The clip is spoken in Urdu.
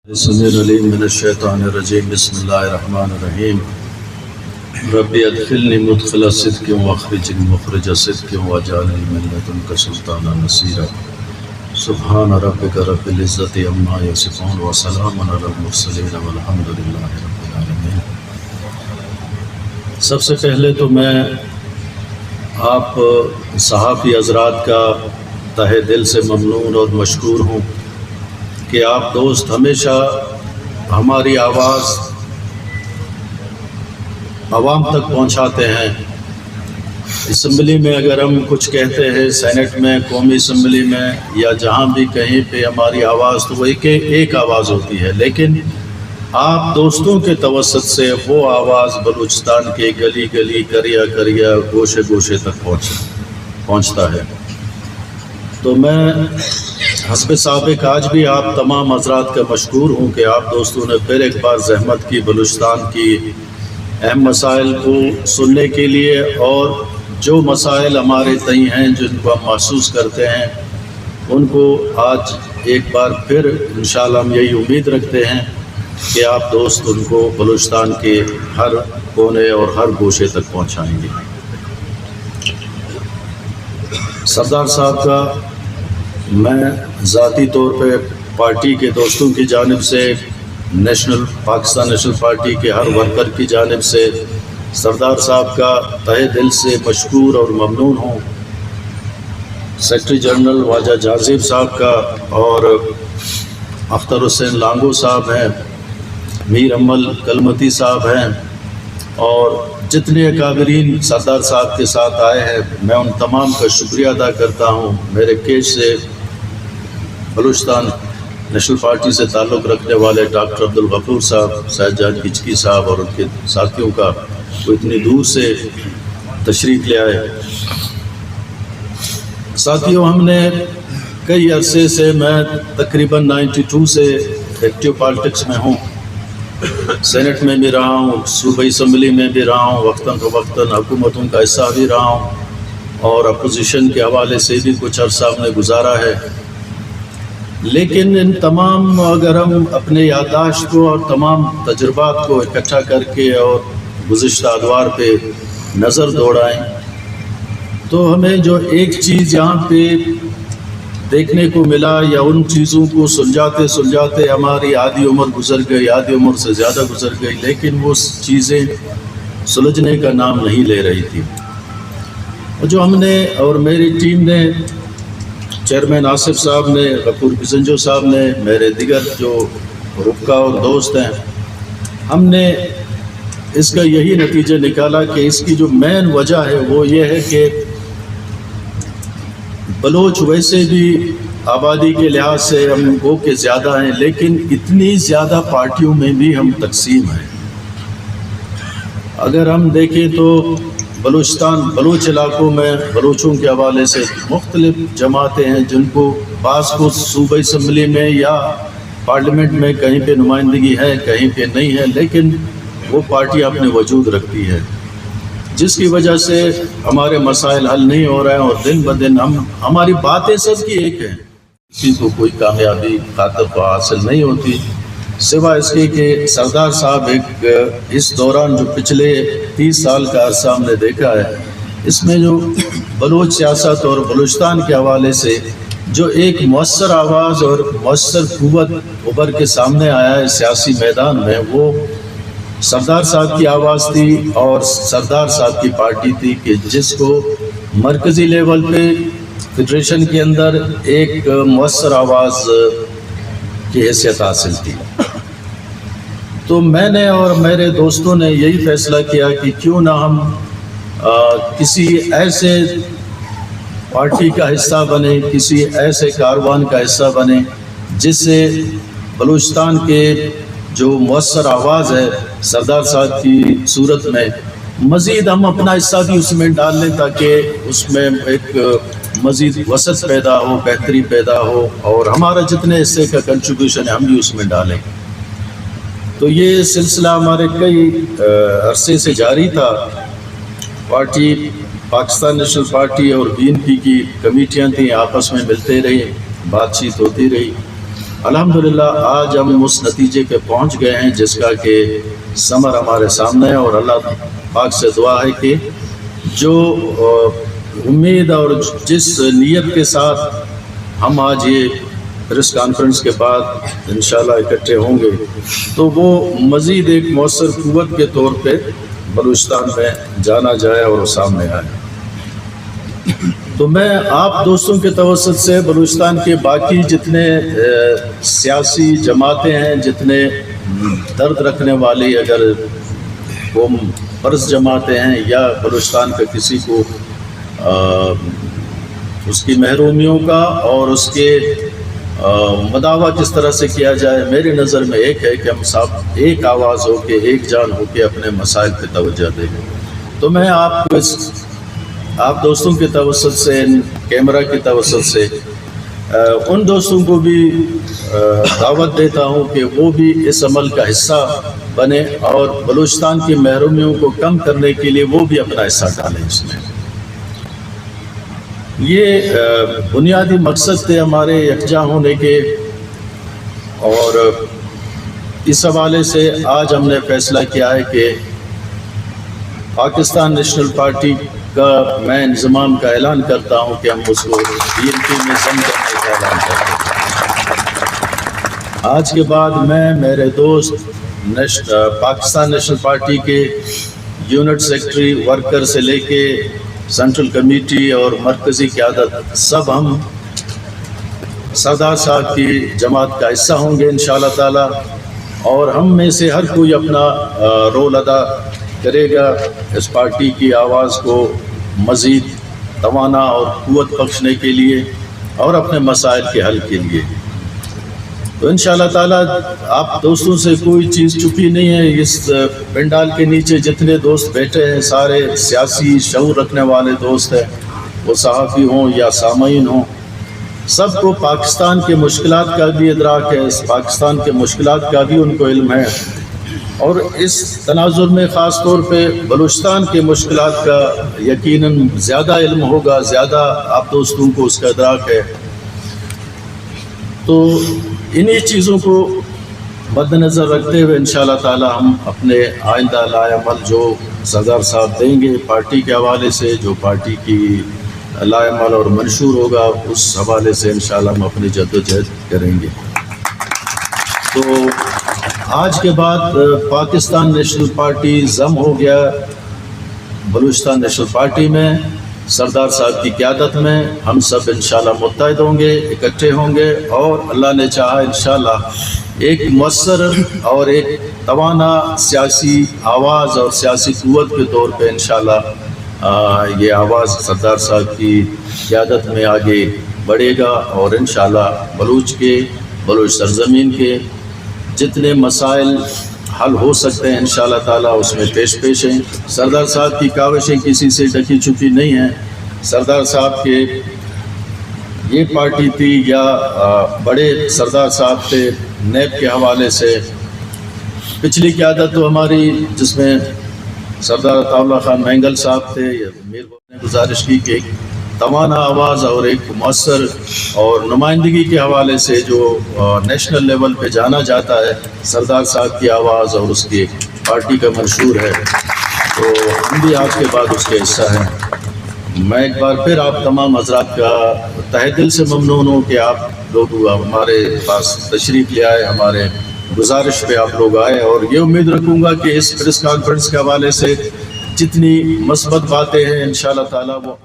السميع العليم من الشيطان الرجيم بسم الله الرحمن الرحيم ربي ادخلني مدخل صدق واخرجني مخرج صدق واجعلني من لدنك سلطانا نصيرا سبحان ربك رب العزة عما يصفون وسلام على المرسلين والحمد لله رب العالمين۔ سب سے پہلے تو میں آپ صحافی حضرات کا تہہ دل سے ممنون اور مشکور ہوں کہ آپ دوست ہمیشہ ہماری آواز عوام تک پہنچاتے ہیں۔ اسمبلی میں اگر ہم کچھ کہتے ہیں، سینٹ میں، قومی اسمبلی میں یا جہاں بھی کہیں پہ ہماری آواز تو وہ ایک آواز ہوتی ہے، لیکن آپ دوستوں کے توسط سے وہ آواز بلوچستان کے گلی گلی کریا گوشے گوشے تک پہنچتا ہے۔ تو میں حسب سابق آج بھی آپ تمام حضرات کا مشکور ہوں کہ آپ دوستوں نے پھر ایک بار زحمت کی بلوچستان کی اہم مسائل کو سننے کے لیے، اور جو مسائل ہمارے تئیں ہیں جن کو ہم محسوس کرتے ہیں ان کو آج ایک بار پھر انشاءاللہ ہم یہی امید رکھتے ہیں کہ آپ دوست ان کو بلوچستان کے ہر کونے اور ہر گوشے تک پہنچائیں گے۔ سردار صاحب کا میں ذاتی طور پہ پارٹی کے دوستوں کی جانب سے، پاکستان نیشنل پارٹی کے ہر ورکر کی جانب سے سردار صاحب کا تہہ دل سے مشکور اور ممنون ہوں۔ سیکرٹری جنرل واجہ جازب صاحب کا اور اختر حسین لانگو صاحب ہیں، میر امل کلمتی صاحب ہیں، اور جتنے اکابرین سردار صاحب کے ساتھ آئے ہیں، میں ان تمام کا شکریہ ادا کرتا ہوں۔ میرے کیش سے بلوچستان نیشنل پارٹی سے تعلق رکھنے والے ڈاکٹر عبدالغفور صاحب، سید جان کچکی صاحب اور ان کے ساتھیوں کا وہ اتنی دور سے تشریف لے آئے۔ ساتھیوں، ہم نے کئی عرصے سے، میں تقریباً 92 سے ایکٹیو پالیٹکس میں ہوں، سینٹ میں بھی رہا ہوں، صوبائی اسمبلی میں بھی رہا ہوں، وقتاً فوقتاً حکومتوں کا حصہ بھی رہا ہوں، اور اپوزیشن کے حوالے سے بھی کچھ عرصہ ہم نے گزارا ہے۔ لیکن ان تمام اگر ہم اپنے یادداشت کو اور تمام تجربات کو اکٹھا کر کے اور گزشتہ ادوار پہ نظر دوڑائیں تو ہمیں جو ایک چیز یہاں پہ دیکھنے کو ملا، یا ان چیزوں کو سلجھاتے ہماری آدھی عمر گزر گئی، آدھی عمر سے زیادہ گزر گئی، لیکن وہ چیزیں سلجھنے کا نام نہیں لے رہی تھی۔ جو ہم نے اور میری ٹیم نے، چیئرمین آصف صاحب نے، غفور بزنجو صاحب نے، میرے دیگر جو رفقا اور دوست ہیں، ہم نے اس کا یہی نتیجہ نکالا کہ اس کی جو مین وجہ ہے وہ یہ ہے کہ بلوچ ویسے بھی آبادی کے لحاظ سے ہم کو کہ زیادہ ہیں، لیکن اتنی زیادہ پارٹیوں میں بھی ہم تقسیم ہیں۔ اگر ہم دیکھیں تو بلوچ علاقوں میں بلوچوں کے حوالے سے مختلف جماعتیں ہیں، جن کو بعض کو صوبائی اسمبلی میں یا پارلیمنٹ میں کہیں پہ نمائندگی ہے، کہیں پہ نہیں ہے، لیکن وہ پارٹی اپنے وجود رکھتی ہے، جس کی وجہ سے ہمارے مسائل حل نہیں ہو رہے ہیں، اور دن بدن ہماری باتیں سب کی ایک ہیں، کسی کو کوئی کامیابی خاطر کو حاصل نہیں ہوتی، سوائے اس کے کہ سردار صاحب اس دوران جو پچھلے 30 سال کا عرصہ ہم نے دیکھا ہے، اس میں جو بلوچ سیاست اور بلوچستان کے حوالے سے جو ایک مؤثر آواز اور مؤثر قوت ابھر کے سامنے آیا ہے سیاسی میدان میں، وہ سردار صاحب کی آواز تھی اور سردار صاحب کی پارٹی تھی، کہ جس کو مرکزی لیول پہ فیڈریشن کے اندر ایک مؤثر آواز کی حیثیت حاصل تھی۔ تو میں نے اور میرے دوستوں نے یہی فیصلہ کیا کہ کیوں نہ ہم کسی ایسے پارٹی کا حصہ بنے، کسی ایسے کاروان کا حصہ بنے جس سے بلوچستان کے جو مؤثر آواز ہے سردار صاحب کی صورت میں، مزید ہم اپنا حصہ بھی اس میں ڈال لیں، تاکہ اس میں ایک مزید وسعت پیدا ہو، بہتری پیدا ہو، اور ہمارا جتنے حصے کا کنٹریبیوشن ہے ہم بھی اس میں ڈالیں۔ تو یہ سلسلہ ہمارے کئی عرصے سے جاری تھا۔ پارٹی، پاکستان نیشنل پارٹی اور BNP کی کمیٹیاں تھیں، آپس میں ملتے رہے، بات چیت ہوتی رہی، الحمدللہ آج ہم اس نتیجے پہ پہنچ گئے ہیں جس کا کہ ثمر ہمارے سامنے ہے، اور اللہ پاک سے دعا ہے کہ جو امید اور جس نیت کے ساتھ ہم آج یہ پریس کانفرنس کے بعد انشاءاللہ اکٹھے ہوں گے تو وہ مزید ایک مؤثر قوت کے طور پہ بلوچستان میں جانا جائے اور سامنے آئے۔ تو میں آپ دوستوں کے توسط سے بلوچستان کے باقی جتنے سیاسی جماعتیں ہیں، جتنے درد رکھنے والی اگر قوم پرست جماعتیں ہیں یا بلوچستان کا کسی کو اس کی محرومیوں کا اور اس کے مداوع کس طرح سے کیا جائے، میری نظر میں ایک ہے کہ ہم سب ایک آواز ہو کے ایک جان ہو کے اپنے مسائل پہ توجہ دیں۔ تو میں آپ کو آپ دوستوں کے توسط سے، کیمرہ کی توسط سے ان دوستوں کو بھی دعوت دیتا ہوں کہ وہ بھی اس عمل کا حصہ بنے اور بلوچستان کی محرومیوں کو کم کرنے کے لیے وہ بھی اپنا حصہ ڈالیں اس میں۔ یہ بنیادی مقصد تھے ہمارے یکجا ہونے کے، اور اس حوالے سے آج ہم نے فیصلہ کیا ہے کہ پاکستان نیشنل پارٹی کا میں انضمام کا اعلان کرتا ہوں کہ ہم اس کو BNP میں ضم کرنے کا اعلان کرتے ہیں۔ آج کے بعد میں، میرے دوست پاکستان نیشنل پارٹی کے یونٹ سیکرٹری، ورکر سے لے کے سینٹرل کمیٹی اور مرکزی قیادت، سب ہم سردار صاحب کی جماعت کا حصہ ہوں گے انشاءاللہ تعالی، اور ہم میں سے ہر کوئی اپنا رول ادا کرے گا اس پارٹی کی آواز کو مزید توانا اور قوت بخشنے کے لیے اور اپنے مسائل کے حل کے لیے۔ تو انشاءاللہ تعالیٰ آپ دوستوں سے کوئی چیز چھپی نہیں ہے، اس پنڈال کے نیچے جتنے دوست بیٹھے ہیں سارے سیاسی شعور رکھنے والے دوست ہیں، وہ صحافی ہوں یا سامعین ہوں، سب کو پاکستان کے مشکلات کا بھی ادراک ہے، پاکستان کے مشکلات کا بھی ان کو علم ہے، اور اس تناظر میں خاص طور پہ بلوچستان کے مشکلات کا یقیناً زیادہ علم ہوگا، زیادہ آپ دوستوں کو اس کا ادراک ہے۔ تو انہی چیزوں کو مد نظر رکھتے ہوئے انشاءاللہ تعالی ہم اپنے آئندہ لائے عمل جو سردار صاحب دیں گے پارٹی کے حوالے سے، جو پارٹی کی لائے عمل اور منشور ہوگا، اس حوالے سے انشاءاللہ ہم اپنی جدوجہد کریں گے۔ تو آج کے بعد پاکستان نیشنل پارٹی ضم ہو گیا بلوچستان نیشنل پارٹی میں، سردار صاحب کی قیادت میں ہم سب انشاءاللہ متحد ہوں گے، اکٹھے ہوں گے، اور اللہ نے چاہا انشاءاللہ ایک مؤثر اور ایک توانا سیاسی آواز اور سیاسی قوت کے طور پہ انشاءاللہ یہ آواز سردار صاحب کی قیادت میں آگے بڑھے گا، اور انشاءاللہ بلوچ سرزمین کے جتنے مسائل حل ہو سکتے ہیں انشاءاللہ تعالیٰ اس میں پیش ہیں۔ سردار صاحب کی کاوشیں کسی سے ڈکی چھپی نہیں ہیں۔ سردار صاحب کے یہ پارٹی تھی یا بڑے سردار صاحب تھے نیب کے حوالے سے، پچھلی قیادت تو ہماری جس میں سردار عطا اللہ خان مینگل صاحب تھے، میر نے گزارش کی کہ ایک توانا آواز اور ایک مؤثر اور نمائندگی کے حوالے سے جو نیشنل لیول پہ جانا جاتا ہے، سردار صاحب کی آواز اور اس کی پارٹی کا منشور ہے، تو ہم بھی آج کے بعد اس کے حصہ ہیں۔ میں ایک بار پھر آپ تمام حضرات کا تہہ دل سے ممنون ہوں کہ آپ لوگ ہمارے پاس تشریف لے آئے، ہمارے گزارش پہ آپ لوگ آئے، اور یہ امید رکھوں گا کہ اس پریس کانفرنس کے حوالے سے جتنی مثبت باتیں ہیں انشاءاللہ تعالیٰ وہ